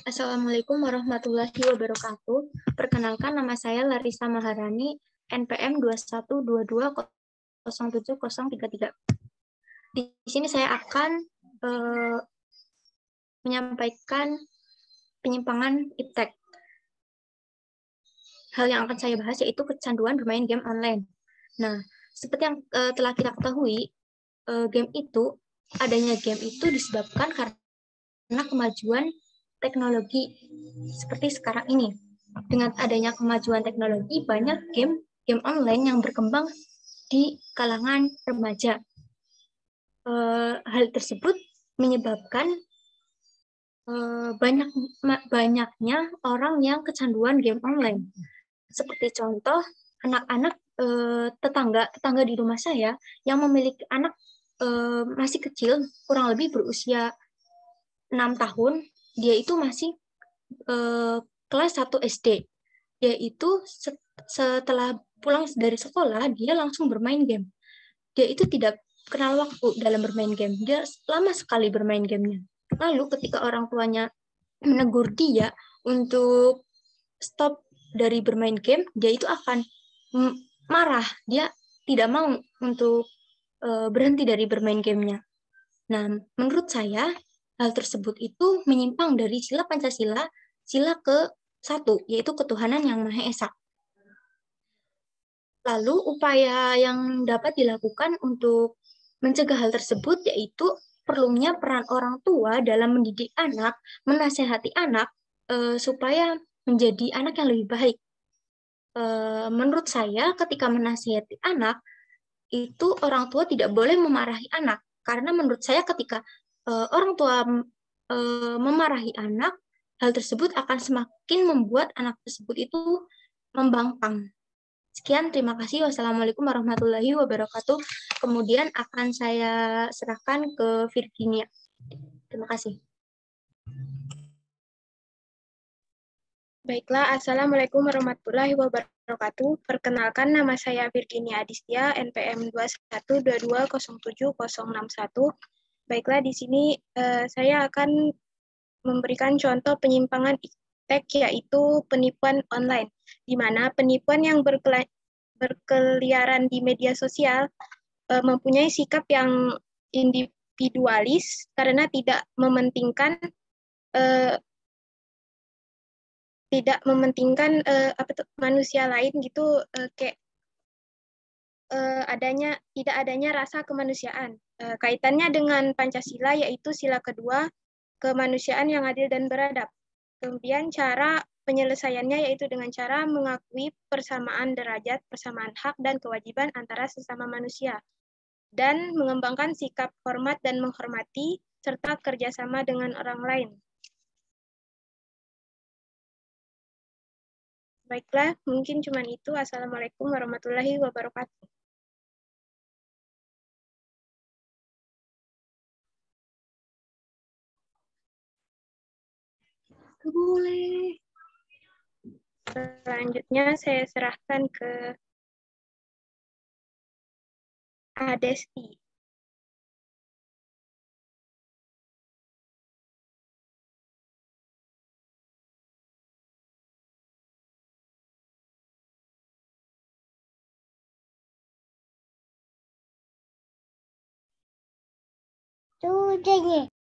Assalamualaikum warahmatullahi wabarakatuh. Perkenalkan, nama saya Larissa Maharani, NPM 2122070033. Di sini saya akan menyampaikan penyimpangan iptek. Hal yang akan saya bahas yaitu kecanduan bermain game online. Nah, seperti yang telah kita ketahui, adanya game itu disebabkan karena kemajuan teknologi seperti sekarang ini. Dengan adanya kemajuan teknologi, banyak game online yang berkembang di kalangan remaja. Hal tersebut menyebabkan banyaknya orang yang kecanduan game online. Seperti contoh, anak-anak tetangga di rumah saya yang memiliki anak masih kecil, kurang lebih berusia 6 tahun, dia itu masih kelas 1 SD. Yaitu setelah pulang dari sekolah, dia langsung bermain game. Dia itu tidak kenal waktu dalam bermain game. Dia lama sekali bermain gamenya. Lalu ketika orang tuanya menegur dia untuk stop dari bermain game, dia itu akan marah. Dia tidak mau untuk berhenti dari bermain gamenya. Nah, menurut saya, hal tersebut itu menyimpang dari sila Pancasila, sila ke-1, yaitu ketuhanan yang Maha Esa. Lalu, upaya yang dapat dilakukan untuk mencegah hal tersebut yaitu perlunya peran orang tua dalam mendidik anak, menasehati anak supaya menjadi anak yang lebih baik. Menurut saya, ketika menasehati anak, itu orang tua tidak boleh memarahi anak. Karena menurut saya ketika orang tua memarahi anak, hal tersebut akan semakin membuat anak tersebut itu membangkang. Sekian, terima kasih. Wassalamualaikum warahmatullahi wabarakatuh. Kemudian akan saya serahkan ke Virginia. Terima kasih. Baiklah, Assalamualaikum warahmatullahi wabarakatuh. Perkenalkan, nama saya Virginia Adistia, NPM 2122070061. Baiklah, di sini saya akan memberikan contoh penyimpangan iptek, yaitu penipuan online, di mana penipuan yang berkeliaran di media sosial mempunyai sikap yang individualis karena tidak mementingkan manusia lain gitu, kayak tidak adanya rasa kemanusiaan. Kaitannya dengan Pancasila, yaitu sila kedua, kemanusiaan yang adil dan beradab. Kemudian cara penyelesaiannya yaitu dengan cara mengakui persamaan derajat, persamaan hak dan kewajiban antara sesama manusia, dan mengembangkan sikap hormat dan menghormati, serta kerjasama dengan orang lain. Baiklah, mungkin cuma itu. Assalamualaikum warahmatullahi wabarakatuh. Boleh. Selanjutnya saya serahkan ke Adesti. Tudengnya.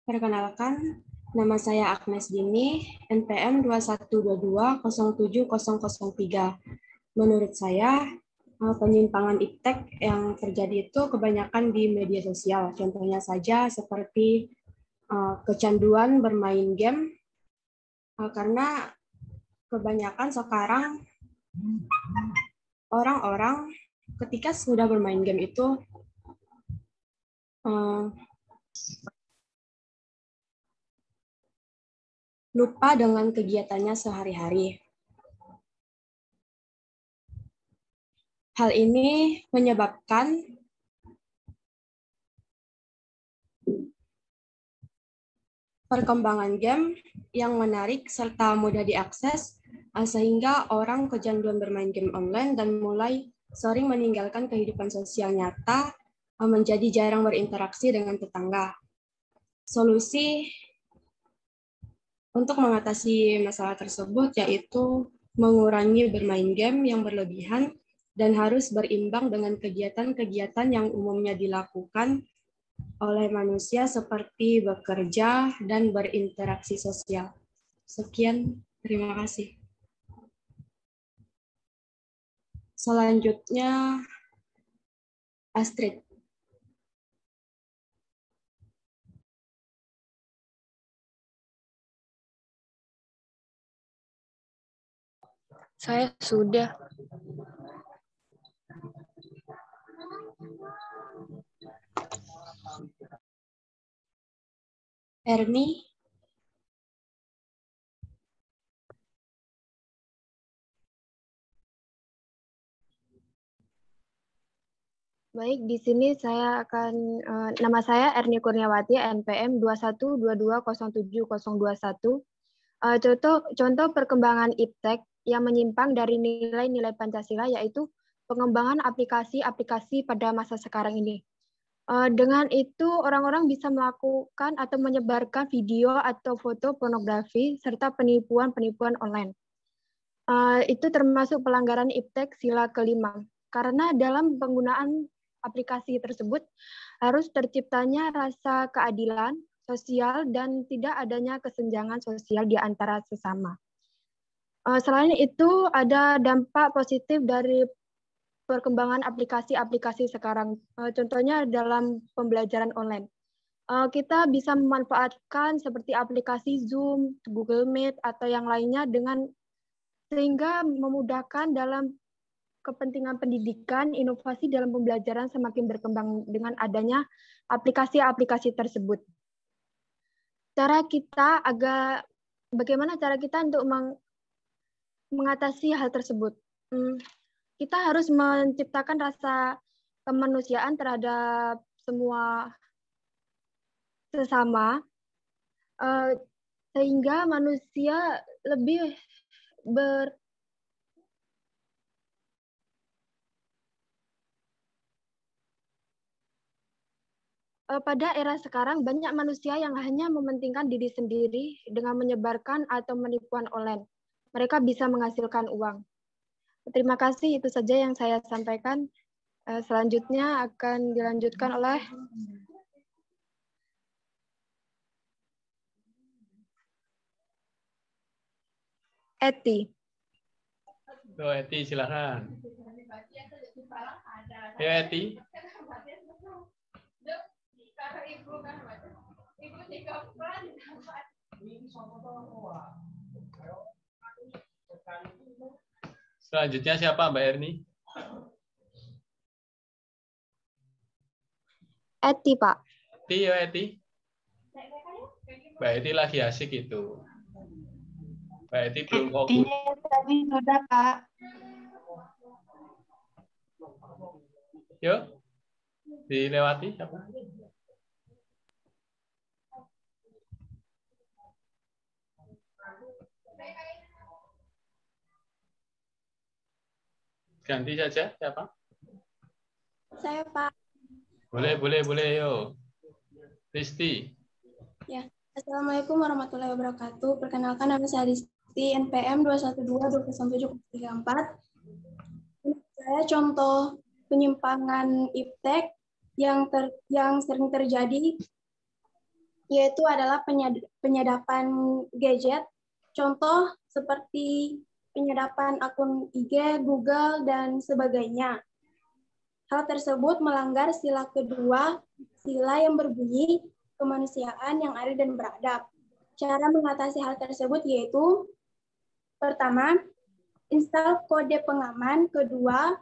Perkenalkan, Nama saya Agnes Dini, NPM 2122-07003. Menurut saya, penyimpangan iptek yang terjadi itu kebanyakan di media sosial. Contohnya saja seperti kecanduan bermain game, karena kebanyakan sekarang orang-orang ketika sudah bermain game itu lupa dengan kegiatannya sehari-hari. Hal ini menyebabkan perkembangan game yang menarik serta mudah diakses, sehingga orang kecanduan bermain game online dan mulai sering meninggalkan kehidupan sosial nyata, menjadi jarang berinteraksi dengan tetangga. Solusi untuk mengatasi masalah tersebut yaitu mengurangi bermain game yang berlebihan dan harus berimbang dengan kegiatan-kegiatan yang umumnya dilakukan oleh manusia seperti bekerja dan berinteraksi sosial. Sekian, terima kasih. Selanjutnya, Astrid. Saya sudah. Erni. Baik, di sini saya akan, nama saya Erni Kurniawati, NPM 2122070021. Contoh perkembangan iptek yang menyimpang dari nilai-nilai Pancasila yaitu pengembangan aplikasi-aplikasi pada masa sekarang ini. Dengan itu, orang-orang bisa melakukan atau menyebarkan video atau foto pornografi serta penipuan-penipuan online. Itu termasuk pelanggaran iptek sila kelima. Karena dalam penggunaan aplikasi tersebut harus terciptanya rasa keadilan sosial dan tidak adanya kesenjangan sosial di antara sesama. Selain itu, ada dampak positif dari perkembangan aplikasi-aplikasi sekarang. Contohnya dalam pembelajaran online. Kita bisa memanfaatkan seperti aplikasi Zoom, Google Meet, atau yang lainnya sehingga memudahkan dalam kepentingan pendidikan, inovasi dalam pembelajaran semakin berkembang dengan adanya aplikasi-aplikasi tersebut. Bagaimana cara kita untuk mengatasi hal tersebut? Kita harus menciptakan rasa kemanusiaan terhadap semua sesama, sehingga manusia lebih pada era sekarang banyak manusia yang hanya mementingkan diri sendiri dengan menyebarkan atau penipuan online. Mereka bisa menghasilkan uang. Terima kasih, itu saja yang saya sampaikan. Selanjutnya akan dilanjutkan oleh Eti. Eti, silakan. Ya, Eti. Selanjutnya siapa, Mbak Erni? Eti, Pak. Eti, ya Eti. Mbak Eti lagi asik itu. Mbak Eti belum fokus. Tadi sudah, Pak. Yuk, dilewati siapa? Ganti saja siapa? Saya, Pak. Boleh, yuk. Risti. Ya, Assalamualaikum warahmatullahi wabarakatuh. Perkenalkan, nama saya Risti, NPM 212-07034. Saya contoh penyimpangan iptek yang sering terjadi yaitu adalah penyadapan gadget. Contoh seperti penyadapan akun IG, Google, dan sebagainya. Hal tersebut melanggar sila kedua, sila yang berbunyi kemanusiaan yang adil dan beradab. Cara mengatasi hal tersebut yaitu, pertama, install kode pengaman. Kedua,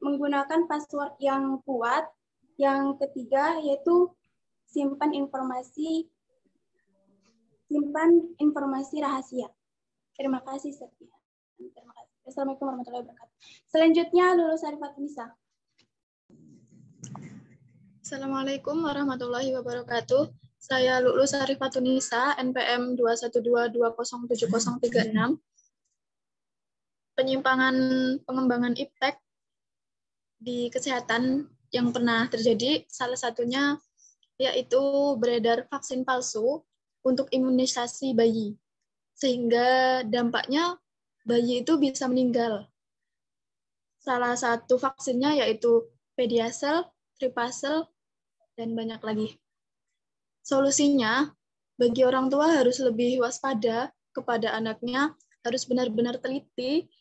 menggunakan password yang kuat. Yang ketiga, yaitu simpan informasi rahasia. Terima kasih, Setia. Terima kasih. Assalamualaikum warahmatullahi wabarakatuh. Selanjutnya, Lulus Arifatunisa. Assalamualaikum warahmatullahi wabarakatuh. Saya Lulus Arifatunisa, NPM 212207036. Penyimpangan pengembangan iptek di kesehatan yang pernah terjadi, salah satunya yaitu beredar vaksin palsu untuk imunisasi bayi, sehingga dampaknya bayi itu bisa meninggal. Salah satu vaksinnya yaitu Pediasel, Tripasel, dan banyak lagi. Solusinya, bagi orang tua harus lebih waspada kepada anaknya, harus benar-benar teliti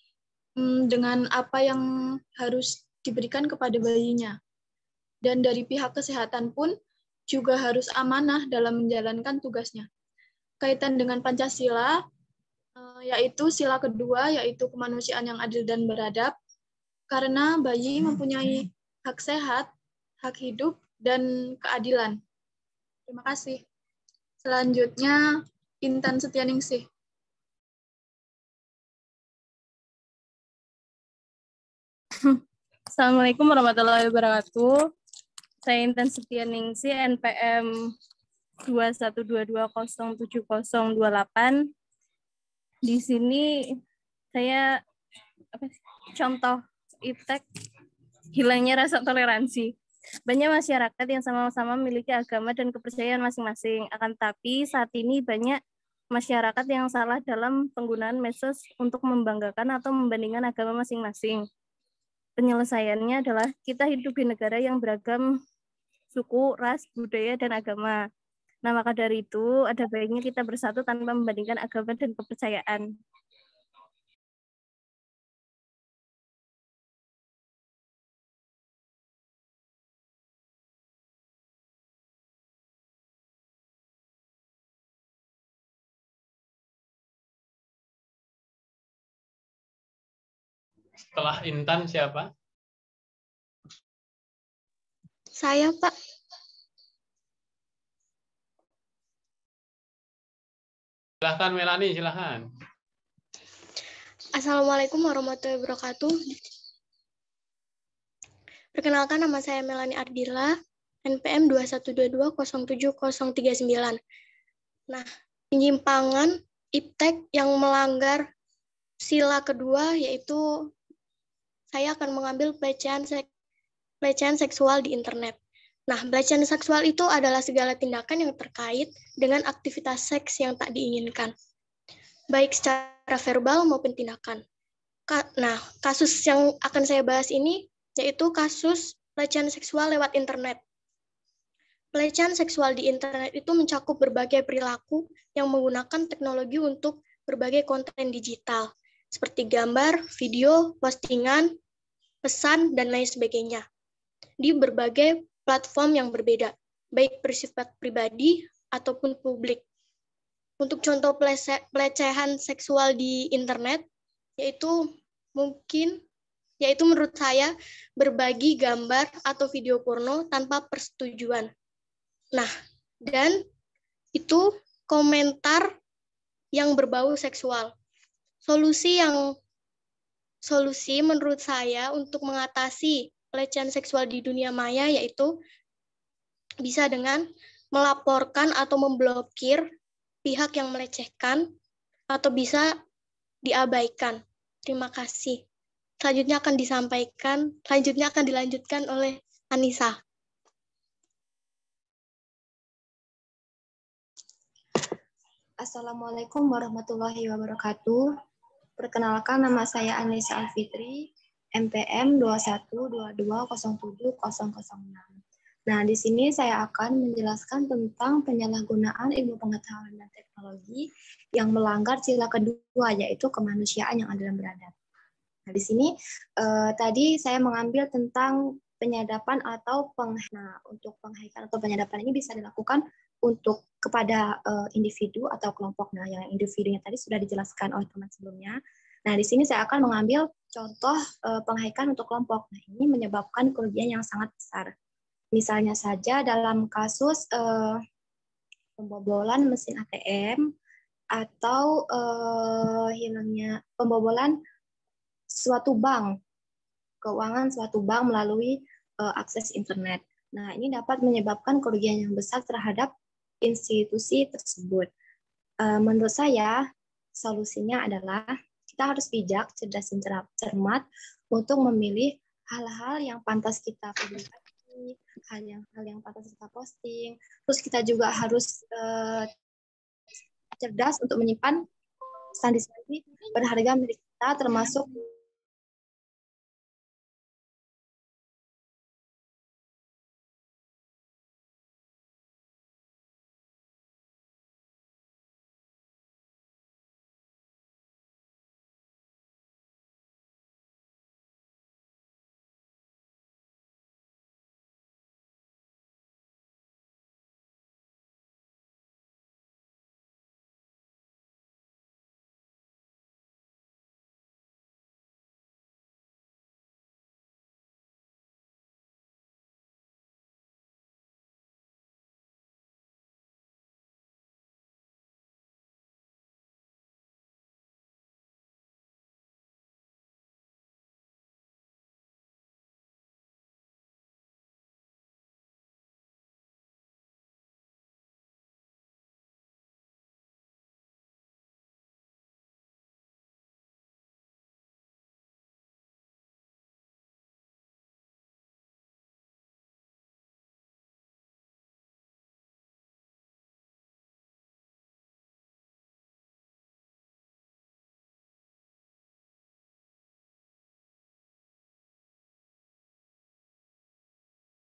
dengan apa yang harus diberikan kepada bayinya. Dan dari pihak kesehatan pun juga harus amanah dalam menjalankan tugasnya. Kaitan dengan Pancasila, yaitu sila kedua, yaitu kemanusiaan yang adil dan beradab, karena bayi mempunyai hak sehat, hak hidup, dan keadilan. Terima kasih. Selanjutnya, Intan Setianingsih. Assalamualaikum warahmatullahi wabarakatuh. Saya Intan Setianingsih, NPM 212207028. Di sini saya contoh iptek hilangnya rasa toleransi. Banyak masyarakat yang sama-sama memiliki agama dan kepercayaan masing-masing. Akan tetapi saat ini banyak masyarakat yang salah dalam penggunaan medsos untuk membanggakan atau membandingkan agama masing-masing. Penyelesaiannya adalah kita hidup di negara yang beragam suku, ras, budaya, dan agama. Nah, maka dari itu ada baiknya kita bersatu tanpa membandingkan agama dan kepercayaan. Setelah Intan siapa? Saya, Pak. Silahkan Melani, silahkan. Assalamualaikum warahmatullahi wabarakatuh. Perkenalkan, nama saya Melani Ardila, NPM 212207039. Nah, penyimpangan iptek yang melanggar sila kedua, yaitu saya akan mengambil pelecehan seksual di internet. Nah, pelecehan seksual itu adalah segala tindakan yang terkait dengan aktivitas seks yang tak diinginkan, baik secara verbal maupun tindakan. Nah, kasus yang akan saya bahas ini yaitu kasus pelecehan seksual lewat internet. Pelecehan seksual di internet itu mencakup berbagai perilaku yang menggunakan teknologi untuk berbagai konten digital, seperti gambar, video, postingan, pesan, dan lain sebagainya, di berbagai platform yang berbeda, baik bersifat pribadi ataupun publik. Untuk contoh pelecehan seksual di internet, yaitu menurut saya berbagi gambar atau video porno tanpa persetujuan. Nah, dan itu komentar yang berbau seksual. Solusi menurut saya untuk mengatasi pelecehan seksual di dunia maya yaitu bisa dengan melaporkan atau memblokir pihak yang melecehkan atau bisa diabaikan. Terima kasih. Selanjutnya akan dilanjutkan oleh Anissa. Assalamualaikum warahmatullahi wabarakatuh. Perkenalkan, nama saya Anissa Alfitri, MPM 212207006. Nah, di sini saya akan menjelaskan tentang penyalahgunaan ilmu pengetahuan dan teknologi yang melanggar sila kedua, yaitu kemanusiaan yang adil dan beradab. Nah, di sini tadi saya mengambil tentang penyadapan atau untuk penghaikan atau penyadapan ini bisa dilakukan untuk kepada individu atau kelompok. Nah, yang individunya tadi sudah dijelaskan oleh teman sebelumnya. Nah, di sini saya akan mengambil contoh penghaikan untuk kelompok. Nah, ini menyebabkan kerugian yang sangat besar. Misalnya saja dalam kasus pembobolan mesin ATM atau hilangnya pembobolan suatu bank, keuangan suatu bank melalui akses internet. Nah, ini dapat menyebabkan kerugian yang besar terhadap institusi tersebut. Menurut saya, solusinya adalah kita harus bijak, cerdas, dan cermat untuk memilih hal-hal yang pantas kita publikasi, hal yang pantas kita posting. Terus kita juga harus cerdas untuk menyimpan sandi-sandi berharga milik kita, termasuk